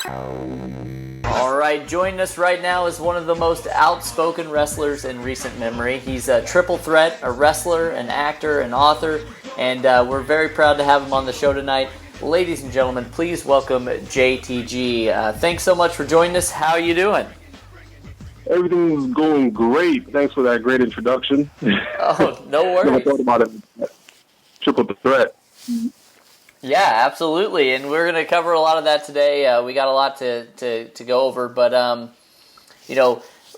All right, joining us right now is one of the most outspoken wrestlers in recent memory. He's a triple threat, a wrestler, an actor, an author, and we're very proud to have him on the show tonight. Ladies and gentlemen, please welcome JTG. Thanks so much for joining us. How are you doing? Everything's going great. Thanks for that great introduction. Oh, no worries. Never thought about it. Triple threat. Yeah, absolutely, and we're going to cover a lot of that today. We got a lot to go over, but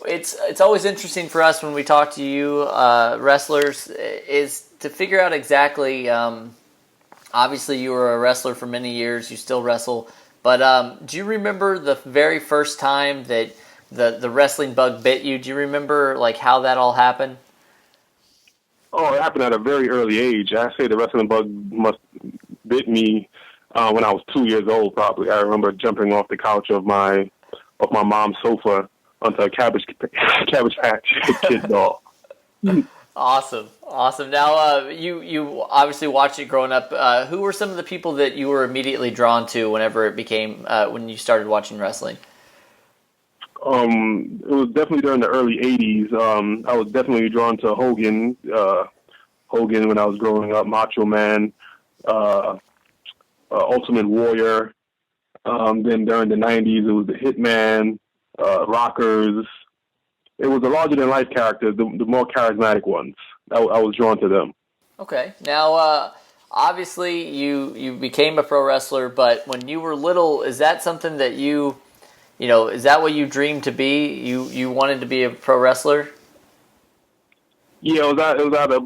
it's always interesting for us when we talk to you wrestlers is to figure out exactly. Obviously, you were a wrestler for many years. You still wrestle, but do you remember the very first time that the wrestling bug bit you? Do you remember like how that all happened? Oh, it happened at a very early age. I say the wrestling bug must bit me when I was 2 years old. Probably, I remember jumping off the couch of my mom's sofa onto a cabbage patch kid doll. Awesome. Now, you obviously watched it growing up. Who were some of the people that you were immediately drawn to whenever it became when you started watching wrestling? It was definitely during the early '80s. I was definitely drawn to Hogan. Hogan when I was growing up, Macho Man, Ultimate Warrior. Then during the '90s, it was the Hitman, Rockers. It was the larger than life characters, the more charismatic ones. I was drawn to them. Okay. Now, obviously, you became a pro wrestler, but when you were little, is that something that is that what you dreamed to be? You wanted to be a pro wrestler? Yeah, it was either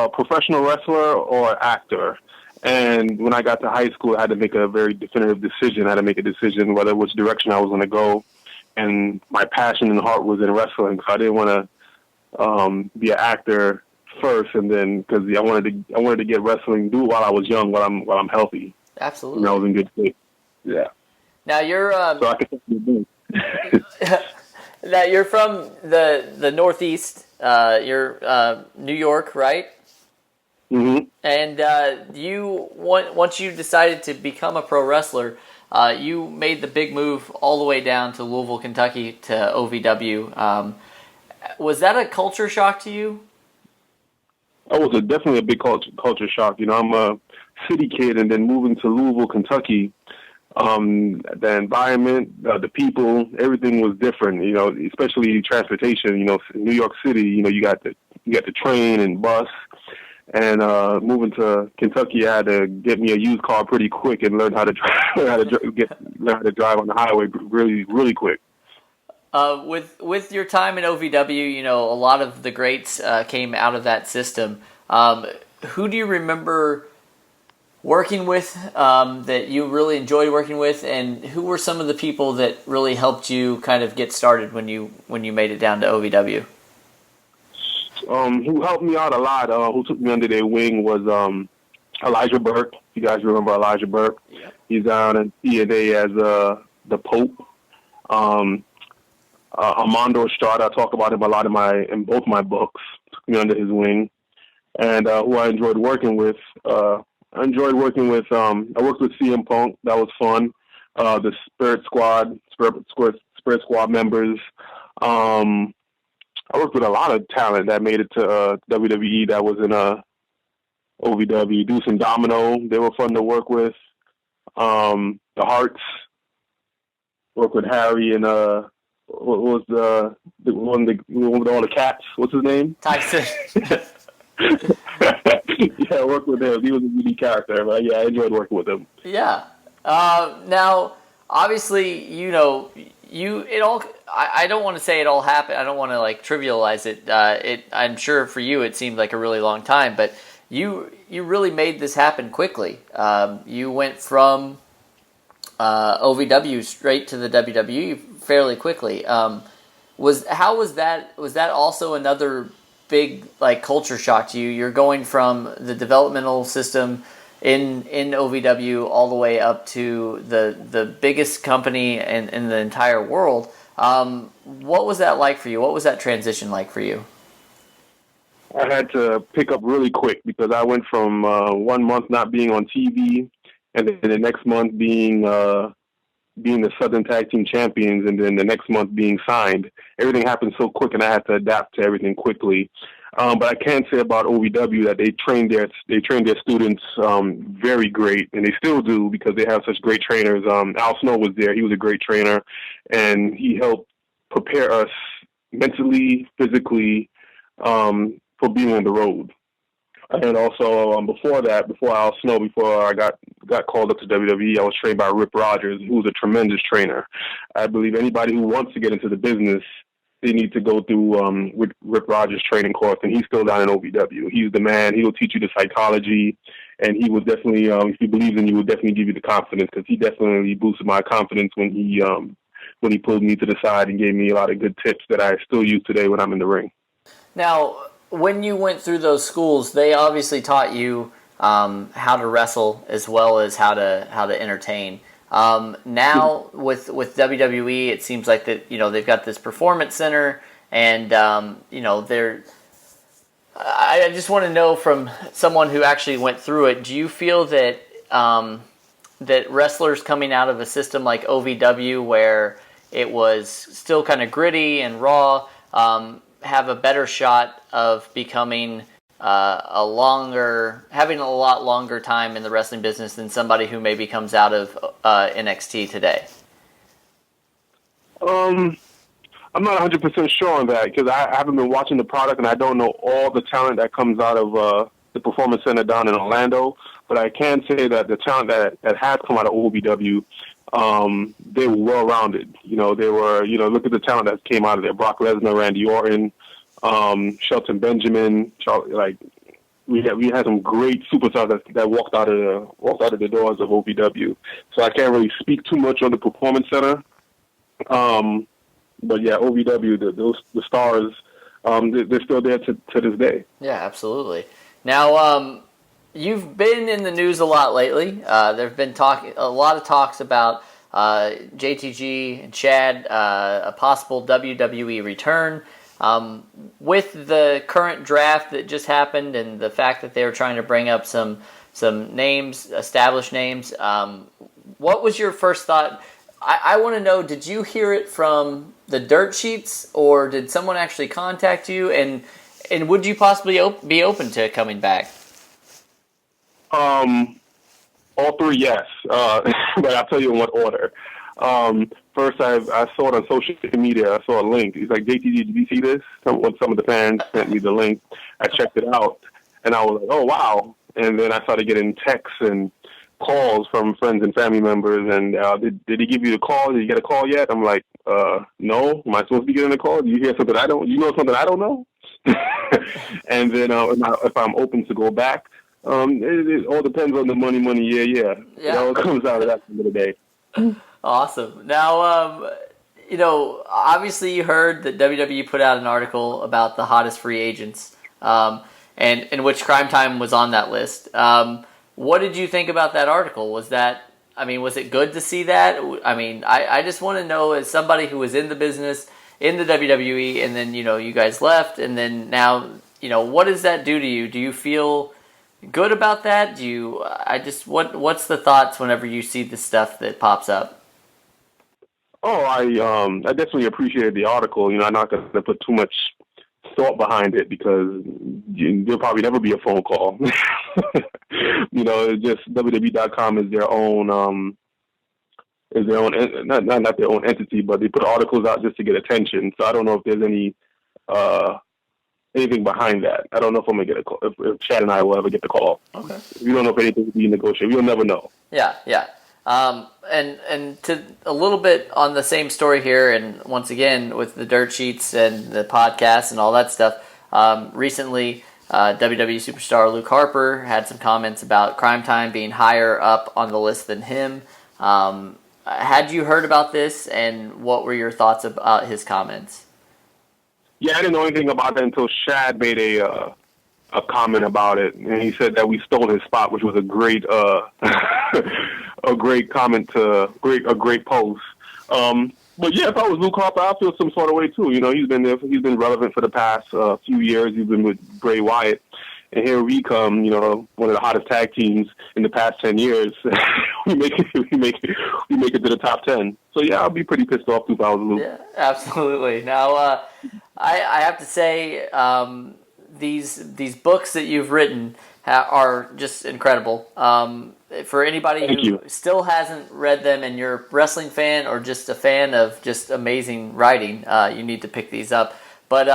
professional wrestler or actor. And when I got to high school, I had to make a very definitive decision. I had to make a decision which direction I was going to go. And my passion and heart was in wrestling, so I didn't want to be an actor first, and then because I wanted to get wrestling, do it while I was young, while I'm healthy. Absolutely. And I was in good shape. Yeah. Now you're so I can now you're from the Northeast. You're New York, right? Mm-hmm. And once you decided to become a pro wrestler, you made the big move all the way down to Louisville, Kentucky to OVW. Was that a culture shock to you? That was definitely a big culture shock. I'm a city kid, and then moving to Louisville, Kentucky. The environment, the people, everything was different. Especially transportation. New York City. You got the train and bus. And moving to Kentucky, I had to get me a used car pretty quick and learn how to drive on the highway really, really quick. With your time in OVW, a lot of the greats came out of that system. Who do you remember working with that you really enjoyed working with, and who were some of the people that really helped you kind of get started when you made it down to OVW? Who helped me out a lot, who took me under their wing was Elijah Burke. You guys remember Elijah Burke? Yep. He's down in TNA as the Pope. Armando Estrada, I talk about him a lot in both my books. Took me under his wing. And who I enjoyed working with. I worked with CM Punk. That was fun. The Spirit Squad members. I worked with a lot of talent that made it to WWE that was in OVW. Deuce and Domino, they were fun to work with. The Hearts, worked with Harry and what was the one with all the cats? What's his name? Tyson. Yeah, I worked with him. He was a unique character, but yeah, I enjoyed working with him. Yeah. Now, obviously, I don't want to say it all happened. I don't want to trivialize it. I'm sure for you it seemed like a really long time, but you really made this happen quickly. You went from OVW straight to the WWE fairly quickly. Was that also another big culture shock to you? You're going from the developmental system in OVW all the way up to the biggest company in the entire world. What was that like for you? What was that transition like for you? I had to pick up really quick because I went from 1 month not being on TV, and then the next month being being the Southern Tag Team Champions and then the next month being signed. Everything happened so quick, and I had to adapt to everything quickly. But I can say about OVW that they train their students very great, and they still do because they have such great trainers. Al Snow was there; he was a great trainer, and he helped prepare us mentally, physically, for being on the road. And also, before Al Snow, before I got called up to WWE, I was trained by Rip Rogers, who was a tremendous trainer. I believe anybody who wants to get into the business, they need to go through with Rip Rogers' training course, and he's still down in OVW. He's the man. He will teach you the psychology, and he will definitely, if he believes in you, will definitely give you the confidence, because he definitely boosted my confidence when he pulled me to the side and gave me a lot of good tips that I still use today when I'm in the ring. Now, when you went through those schools, they obviously taught you how to wrestle as well as how to entertain. Now with WWE, it seems like that they've got this performance center, and they're. I just want to know from someone who actually went through it. Do you feel that that wrestlers coming out of a system like OVW, where it was still kind of gritty and raw, have a better shot of becoming having a lot longer time in the wrestling business than somebody who maybe comes out of NXT today? I'm not 100% sure on that, because I haven't been watching the product, and I don't know all the talent that comes out of the Performance Center down in Orlando. But I can say that the talent that has come out of OVW, they were well-rounded. They were, look at the talent that came out of there: Brock Lesnar, Randy Orton, Shelton Benjamin. We had some great superstars that walked out of the doors of OVW. So I can't really speak too much on the Performance Center. But yeah, OVW, the stars, they're still there to this day. Yeah, absolutely. Now, you've been in the news a lot lately. There have been a lot of talks about JTG and Chad, a possible WWE return. With the current draft that just happened and the fact that they were trying to bring up some names, established names, what was your first thought? I want to know, did you hear it from the dirt sheets, or did someone actually contact you? And would you possibly be open to coming back? All three, yes. But I'll tell you in what order. First, I saw it on social media. I saw a link. He's like, JTG, did you see this? Some of the fans sent me the link. I checked it out, and I was like, oh, wow. And then I started getting texts and calls from friends and family members. And did he give you the call? Did you get a call yet? I'm like, no. Am I supposed to be getting a call? Do you hear something I don't? You know something I don't know? And then if I'm open to go back, it all depends on the money. Yeah. It all comes out of that at the end of the day. Awesome. Now, obviously you heard that WWE put out an article about the hottest free agents, and in which Cryme Tyme was on that list. What did you think about that article? Was it good to see that? I just want to know, as somebody who was in the business, in the WWE, and then, you guys left, and then now, what does that do to you? Do you feel good about that? What's the thoughts whenever you see the stuff that pops up? Oh, I definitely appreciated the article. I'm not going to put too much thought behind it, because there'll probably never be a phone call. It's just WWE.com is their own, not their own entity, but they put articles out just to get attention. So I don't know if there's anything behind that. I don't know if I'm gonna get a call, if Chad and I will ever get the call. Okay. We don't know if anything will be negotiated. We'll never know. Yeah. And to a little bit on the same story here, and once again with the dirt sheets and the podcast and all that stuff. Recently, WWE superstar Luke Harper had some comments about Cryme Tyme being higher up on the list than him. Had you heard about this, and what were your thoughts about his comments? Yeah, I didn't know anything about that until Shad made a comment about it, and he said that we stole his spot, which was a great a great comment, a great post. But yeah, if I was Luke Harper, I feel some sort of way too. He's been there. He's been relevant for the past few years. He's been with Bray Wyatt, and here we come, one of the hottest tag teams in the past 10 years. we make it to the top 10. So yeah, I'll be pretty pissed off too if I was Luke. Yeah, absolutely. Now, I have to say, these books that you've written are just incredible. For anybody who still hasn't read them and you're a wrestling fan or just a fan of just amazing writing, you need to pick these up. But,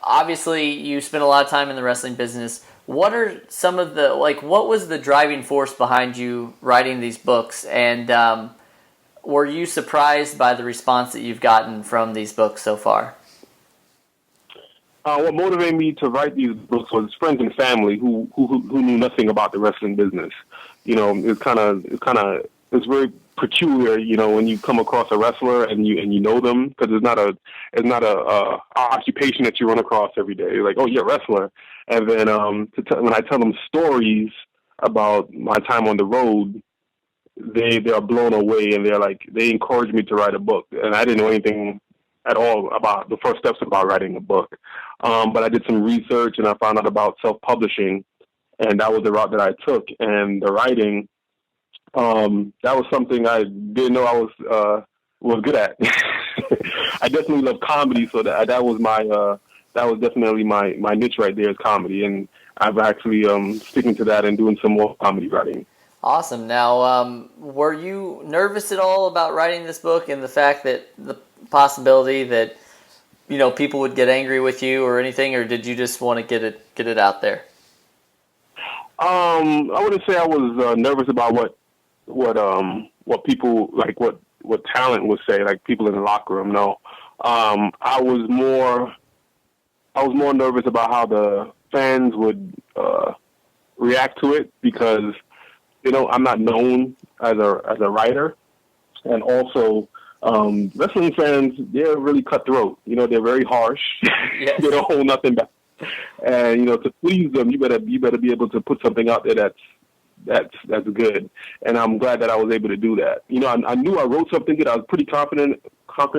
obviously you spent a lot of time in the wrestling business. What are some of what was the driving force behind you writing these books? And were you surprised by the response that you've gotten from these books so far? What motivated me to write these books was friends and family who knew nothing about the wrestling business. It's very peculiar, when you come across a wrestler and you know them, because it's not a occupation that you run across every day. You're like, oh, you're a wrestler, and then when I tell them stories about my time on the road, they are blown away, and they encourage me to write a book, and I didn't know anything at all about the first steps about writing a book. But I did some research and I found out about self-publishing, and that was the route that I took. And the writing, that was something I didn't know I was good at. I definitely love comedy, so that was definitely my niche right there is comedy, and I've actually sticking to that and doing some more comedy writing. Awesome. Now, were you nervous at all about writing this book and the fact that the possibility that people would get angry with you or anything, or did you just want to get it out there? I wouldn't say I was nervous about what people what talent would say, like people in the locker room. No, I was more nervous about how the fans would react to it, because I'm not known as a writer, and also wrestling fans, they're really cutthroat. They're very harsh. Yes. They don't hold nothing back. And to please them, you better be able to put something out there that's good. And I'm glad that I was able to do that. I knew I wrote something good. I was pretty confident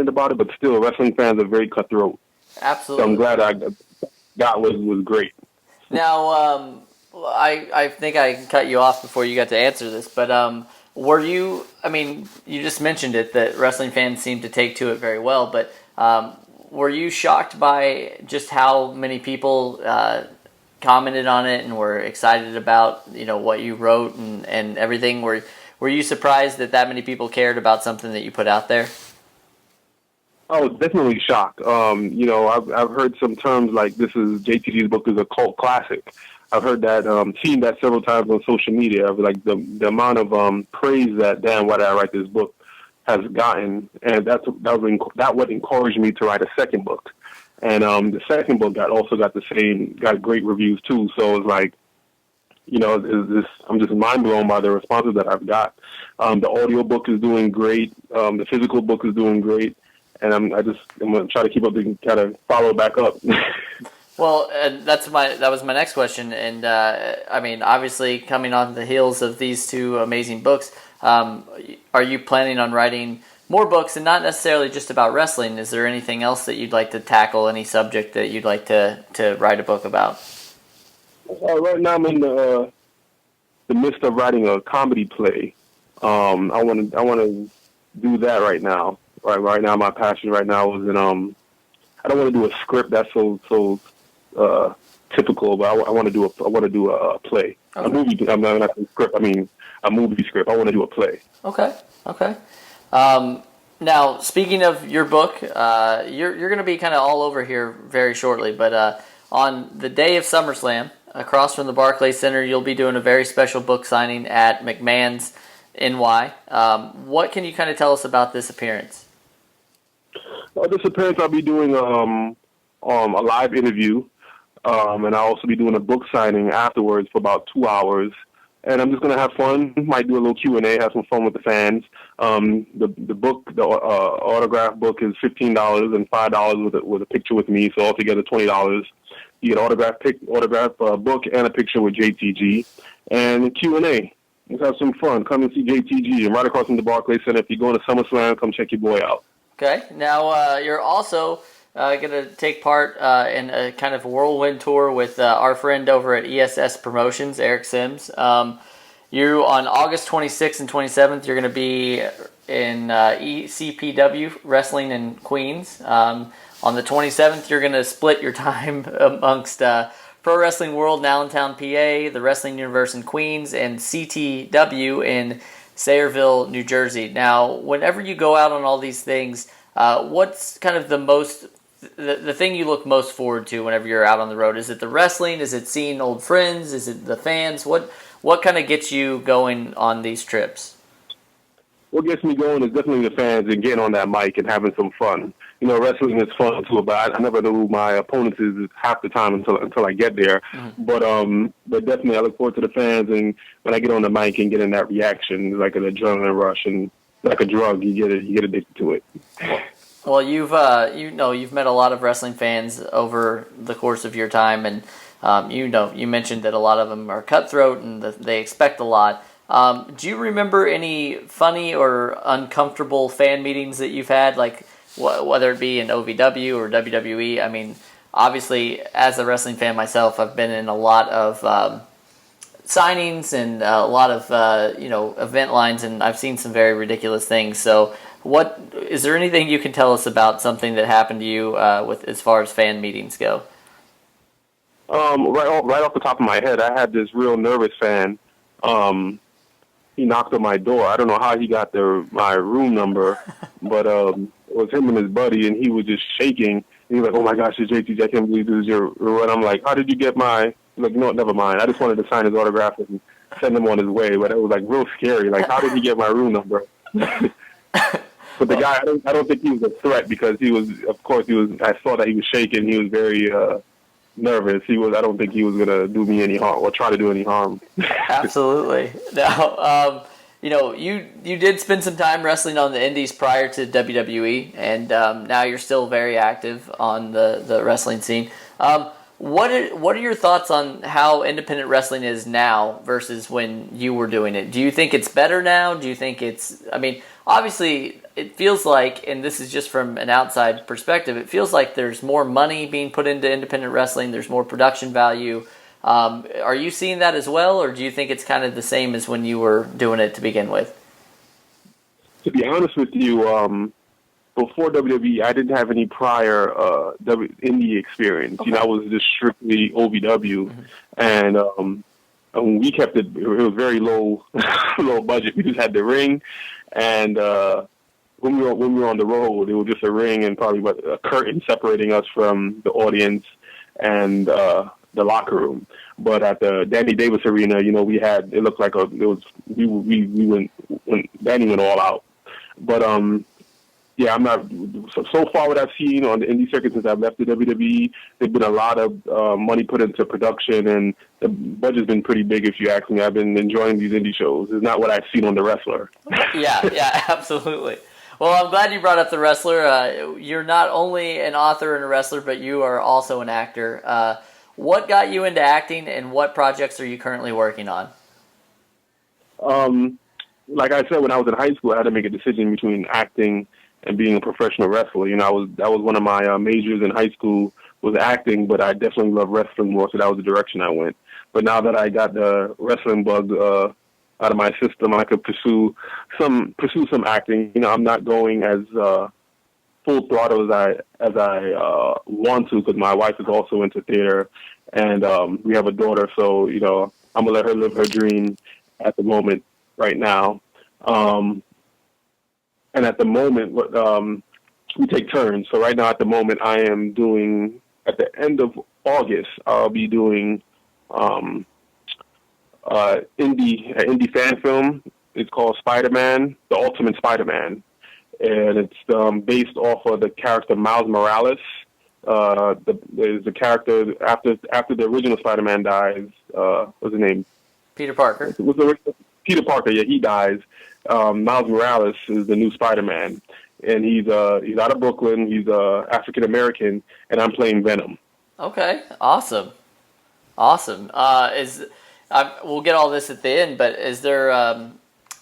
about it, but still, wrestling fans are very cutthroat. Absolutely. So I'm glad I got what was great. Now, I think I cut you off before you got to answer this, but were you, you just mentioned it, that wrestling fans seem to take to it very well, but were you shocked by just how many people commented on it and were excited about, what you wrote and everything? Were you surprised that many people cared about something that you put out there? I was definitely shocked. I've heard some terms like JTG's book is a cult classic. I've heard that, seen that several times on social media. Like the amount of praise that why did I write this book has gotten, and that what encouraged me to write a second book. And the second book got great reviews too. So it's like, I'm just mind blown by the responses that I've got. The audio book is doing great. The physical book is doing great, and I'm gonna try to keep up and kind of follow back up. Well, that was my next question, and obviously coming on the heels of these two amazing books, are you planning on writing more books, and not necessarily just about wrestling? Is there anything else that you'd like to tackle, any subject that you'd like to write a book about? Right now I'm in the midst of writing a comedy play. I want to do that right now. Right now, my passion right now is in I don't want to do a script that's so typical, but I want to do a play. Okay. A movie. I'm not a script. I mean a movie script. I want to do a play. Okay. Now, speaking of your book, you're going to be kind of all over here very shortly, but on the day of SummerSlam, across from the Barclays Center, you'll be doing a very special book signing at McMahon's NY. What can you kind of tell us about this appearance? This appearance, I'll be doing a live interview, and I'll also be doing a book signing afterwards for about 2 hours. And I'm just gonna have fun. Might do a little Q&A, have some fun with the fans. The book, the autograph book, is $15 and $5 with a picture with me. So altogether $20. You get autograph book and a picture with JTG, and Q&A. Let's have some fun. Come and see JTG. I'm right across from the Barclays Center. If you're going to SummerSlam, come check your boy out. Okay. Now you're also going to take part in a kind of whirlwind tour with our friend over at ESS Promotions, Eric Sims. You on August 26th and 27th, you're going to be in ECPW Wrestling in Queens. On the 27th, you're going to split your time amongst Pro Wrestling World in Allentown, PA, the Wrestling Universe in Queens, and CTW in Sayreville, New Jersey. Now, whenever you go out on all these things, what's kind of the thing you look most forward to whenever you're out on the road? Is it the wrestling? Is it seeing old friends? Is it the fans? What kind of gets you going on these trips? What gets me going is definitely the fans and getting on that mic and having some fun. You know, wrestling is fun too, but I never know who my opponents is half the time until I get there. Mm-hmm. But definitely I look forward to the fans, and when I get on the mic and getting that reaction, it's like an adrenaline rush, and like a drug, you get addicted to it. Well, you've met a lot of wrestling fans over the course of your time, and you mentioned that a lot of them are cutthroat and that they expect a lot. Do you remember any funny or uncomfortable fan meetings that you've had, like whether it be in OVW or WWE? I mean, obviously, as a wrestling fan myself, I've been in a lot of signings and a lot of event lines, and I've seen some very ridiculous things. So, is there anything you can tell us about something that happened to you with as far as fan meetings go? Right off the top of my head, I had this real nervous fan. He knocked on my door. I don't know how he got my room number, but it was him and his buddy, and he was just shaking. He was like, "Oh my gosh, it's JTG! I can't believe this is your room." I'm like, "How did you get my?" He's like, "No, never mind. I just wanted to sign his autograph and send him on his way." But it was like real scary. Like, how did he get my room number? But the guy, I don't think he was a threat, because he was. Of course, he was. I saw that he was shaking. He was very nervous. I don't think he was gonna do me any harm or try to do any harm. Absolutely. Now, you did spend some time wrestling on the indies prior to WWE, and now you're still very active on the wrestling scene. What are your thoughts on how independent wrestling is now versus when you were doing it? Do you think it's better now? Do you think obviously it feels like, and this is just from an outside perspective, it feels like there's more money being put into independent wrestling, there's more production value. Are you seeing that as well, or do you think it's kind of the same as when you were doing it to begin with? To be honest with you, before WWE, I didn't have any prior indie experience. Okay. I was just strictly OVW, mm-hmm. and we kept it was very low budget. We just had the ring, and when we were on the road, it was just a ring and probably a curtain separating us from the audience and the locker room. But at the Danny Davis Arena, we had, it looked like we went Danny went all out. But yeah, I'm not so far what I've seen on the indie circuit since I've left the WWE. There's been a lot of money put into production, and the budget's been pretty big. If you ask me, I've been enjoying these indie shows. It's not what I've seen on The Wrestler. Yeah, absolutely. Well, I'm glad you brought up The Wrestler. You're not only an author and a wrestler, but you are also an actor. What got you into acting, and what projects are you currently working on? Like I said, when I was in high school, I had to make a decision between acting and being a professional wrestler. That was one of my majors in high school, was acting, but I definitely love wrestling more, so that was the direction I went. But now that I got the wrestling bug out of my system, I could pursue some acting. I'm not going as full throttle as I want to, because my wife is also into theater, and we have a daughter, so I'm gonna let her live her dream at the moment right now. And at the moment, we take turns. So right now, at the moment, I am doing, at the end of August, I'll be doing indie fan film. It's called Spider-Man, The Ultimate Spider-Man. And it's based off of the character Miles Morales. There's the character, after the original Spider-Man dies, what's his name? Peter Parker. Peter Parker, yeah, he dies. Miles Morales is the new Spider-Man, and he's out of Brooklyn. He's African American, and I'm playing Venom. Okay, awesome. We'll get all this at the end, but is that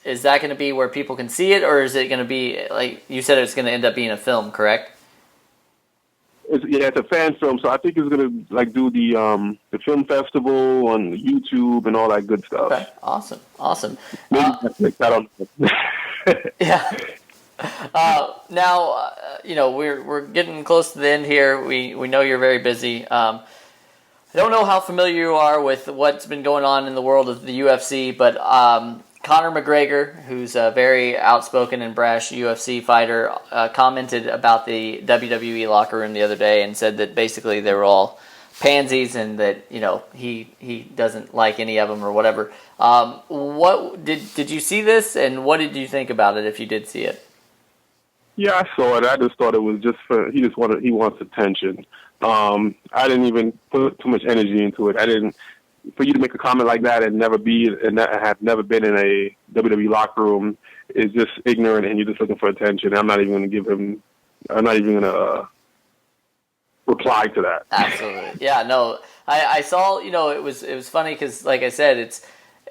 going to be where people can see it, or is it going to be, like you said, it's going to end up being a film, correct? It's a fan film, so I think it's gonna like do the film festival on YouTube and all that good stuff. Okay, awesome. Maybe Netflix, I don't know. Yeah. Now, we're getting close to the end here. We know you're very busy. I don't know how familiar you are with what's been going on in the world of the UFC, but Conor McGregor, who's a very outspoken and brash UFC fighter, commented about the WWE locker room the other day and said that basically they were all pansies and that he doesn't like any of them or whatever. What did you see this, and what did you think about it if you did see it? Yeah, I saw it. I just thought it was just he wants attention. I didn't even put too much energy into it. For you to make a comment like that and have never been in a WWE locker room is just ignorant, and you're just looking for attention. I'm not even going to reply to that. Absolutely. Yeah, no, I saw, it was funny because, like I said,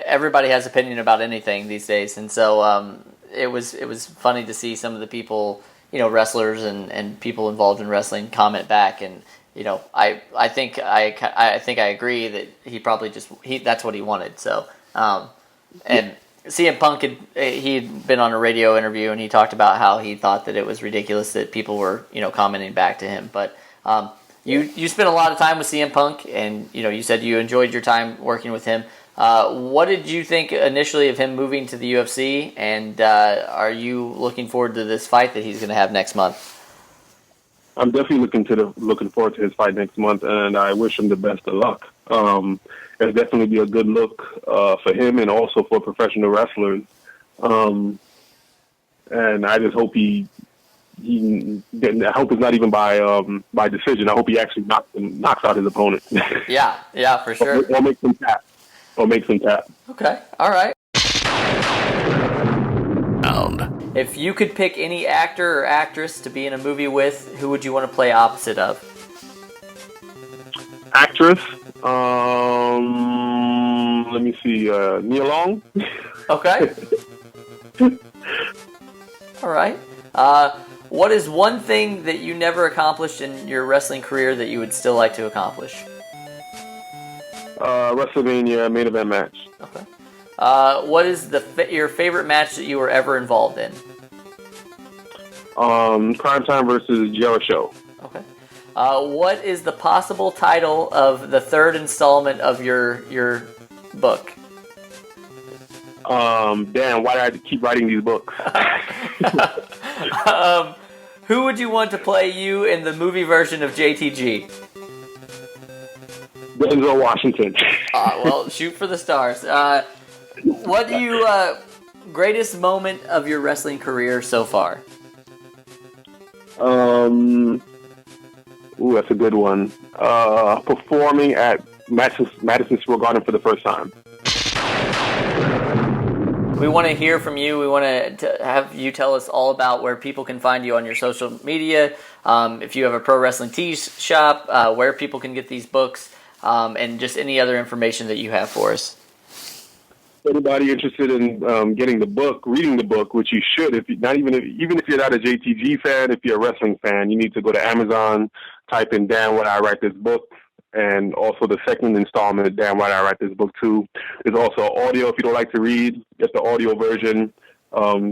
everybody has opinion about anything these days. And so it was funny to see some of the people, wrestlers and people involved in wrestling comment back. And, I think I agree that he probably that's what he wanted. So, and CM Punk he'd been on a radio interview and he talked about how he thought that it was ridiculous that people were, commenting back to him. But, you spent a lot of time with CM Punk, and you said you enjoyed your time working with him. What did you think initially of him moving to the UFC, and are you looking forward to this fight that he's going to have next month? I'm definitely looking forward to his fight next month, and I wish him the best of luck. It'll definitely be a good look for him and also for professional wrestlers. And I just hope I hope it's not even by decision. I hope he actually knocks out his opponent. Yeah, for sure. Or makes him tap. Okay, all right. If you could pick any actor or actress to be in a movie with, who would you want to play opposite of? Actress? Let me see. Nia Long? Okay. All right. What is one thing that you never accomplished in your wrestling career that you would still like to accomplish? WrestleMania main event match. Okay. What is your favorite match that you were ever involved in? Cryme Tyme versus Jericho. Okay. What is the possible title of the third installment of your book? Damn, why do I keep writing these books? Who would you want to play you in the movie version of JTG? Denzel Washington. Well, shoot for the stars. What do you greatest moment of your wrestling career so far? That's a good one. Performing at Madison Square Garden for the first time. We want to hear from you. We want to have you tell us all about where people can find you on your social media. If you have a pro wrestling tee shop, where people can get these books, and just any other information that you have for us. Anybody interested in getting the book, reading the book, which you should, even if you're not a JTG fan, if you're a wrestling fan, you need to go to Amazon, type in Dan Why I Write This Book, and also the second installment, Dan Why I Write This Book too. There's also audio if you don't like to read, get the audio version.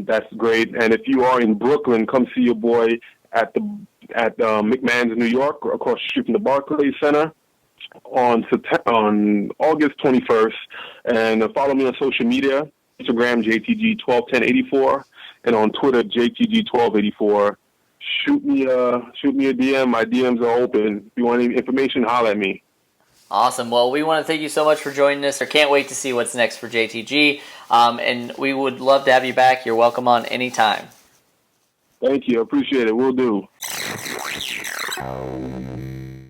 That's great. And if you are in Brooklyn, come see your boy at McMahon's New York, across the street from the Barclays Center, on August 21st, and follow me on social media, Instagram JTG121084, and on Twitter JTG1284. Shoot me a DM. My DMs are open. If you want any information, holler at me. Awesome. Well, we want to thank you so much for joining us. I can't wait to see what's next for JTG, and we would love to have you back. You're welcome on anytime. Thank you. Appreciate it. Will do.